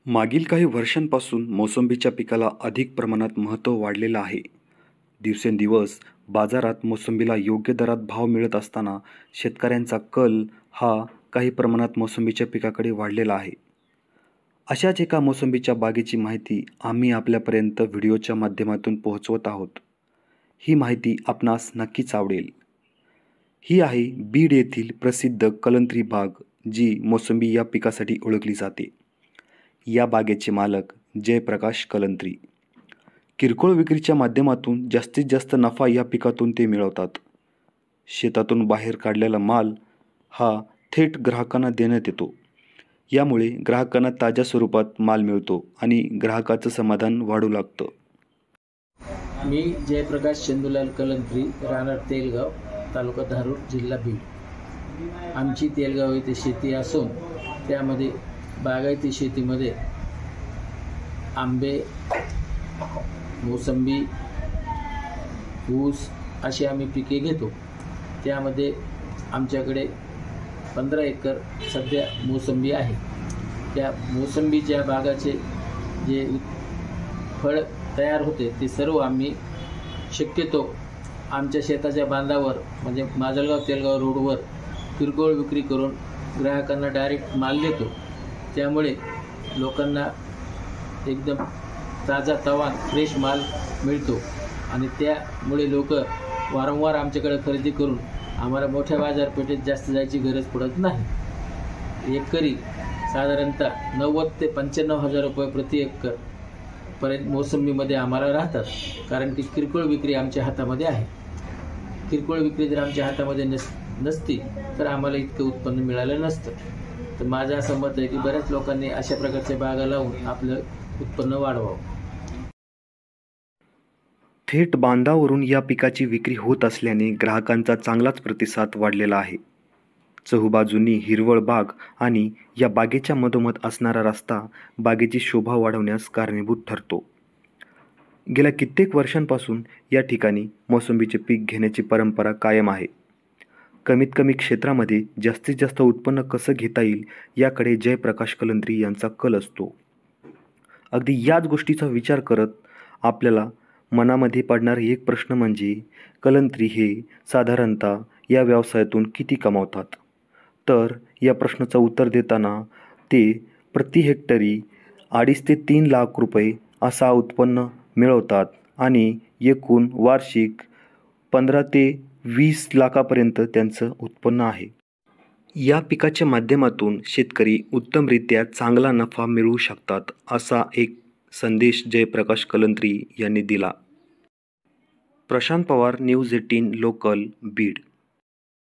मागील काही वर्षांपासून मोसंबीच्या पिकाला अधिक प्रमाणात महत्त्व वाढलेलं आहे. दिवसेंदिवस बाजारात मोसंबीला योग्य दरात भाव मिळत असताना शेतकऱ्यांचा कल हा काही प्रमाणात मोसंबीच्या पिकाकडे वाढलेला आहे. अशाच एका मोसंबीच्या बागेची माहिती आम्ही आपल्यापर्यंत व्हिडिओच्या माध्यमातून पोहोचवत आहोत. ही माहिती आपणास नक्कीच आवडेल. ही आहे बीड येथील प्रसिद्ध कलंत्री बाग, जी मोसंबी या पिकासाठी ओळखली जाते. या बागेचे मालक जयप्रकाश कलंत्री. किरकोळ विक्रीच्या माध्यमातून जास्तीत जास्त नफा या पिकातून ते मिळवतात. शेतातून बाहेर काढलेला माल हा थेट ग्राहकांना देण्यात येतो. यामुळे ग्राहकांना ताज्या स्वरूपात माल मिळतो आणि ग्राहकाचं समाधान वाढू लागतं. मी जयप्रकाश चंदूलाल कलंत्री, राहणार तेलगाव, तालुका धारूर, जिल्हा बीड. आमची तेलगाव येथे शेती असून त्यामध्ये बागायती शेतीमध्ये आंबे, मोसंबी, ऊस अशी आम्ही पिके घेतो. त्यामध्ये आमच्याकडे 15 एकर सध्या मोसंबी आहे. त्या मोसंबीच्या बागाचे जे फळ तयार होते ते सर्व आम्ही शक्यतो आमच्या शेताच्या बांधावर म्हणजे माजलगाव तेलगाव रोडवर किरकोळ विक्री करून ग्राहकांना डायरेक्ट माल देतो. त्यामुळे लोकांना एकदम ताजा तवान फ्रेश माल मिळतो आणि त्यामुळे लोक वारंवार आमच्याकडे खरेदी करून आम्हाला मोठ्या बाजारपेठेत जास्त जायची गरज पडत नाही. एकरी साधारणतः 90 ते 95 हजार रुपये प्रति एकर पर्यंत मोसंबीमध्ये आम्हाला राहतात. कारण की किरकोळ विक्री आमच्या हातामध्ये आहे. किरकोळ विक्री जर आमच्या हातामध्ये नसती तर आम्हाला इतकं उत्पन्न मिळालं नसतं. तर माझं असं मत आहे की बऱ्याच लोकांनी अशा प्रकारच्या बागा लावून आपलं उत्पन्न वाढवावं. थेट बांधावरून या पिकाची विक्री होत असल्याने ग्राहकांचा चांगलाच प्रतिसाद वाढलेला आहे. चहूबाजूंनी हिरवळ बाग आणि या बागेच्या मधोमध असणारा रस्ता बागेची शोभा वाढवण्यास कारणीभूत ठरतो. गेल्या कित्येक वर्षांपासून या ठिकाणी मोसंबीचे पीक घेण्याची परंपरा कायम आहे. कमीत कमी क्षेत्रामध्ये जास्तीत जास्त उत्पन्न कसं घेता येईल याकडे जयप्रकाश कलंत्री यांचा कल असतो. अगदी याच गोष्टीचा विचार करत आपल्याला मनामध्ये पडणारा एक प्रश्न म्हणजे कलंत्री हे साधारणतः या व्यवसायातून किती कमावतात? तर या प्रश्नाचं उत्तर देताना ते प्रति हेक्टरी 2.5 ते 3 लाख रुपये असा उत्पन्न मिळवतात आणि एकूण वार्षिक 15 ते 20 लाखापर्यंत त्यांचं उत्पन्न आहे. या पिकाच्या माध्यमातून शेतकरी उत्तमरित्या चांगला नफा मिळवू शकतात, असा एक संदेश जयप्रकाश कलंत्री यांनी दिला. Prashant Pawar, news 18 local, Beed.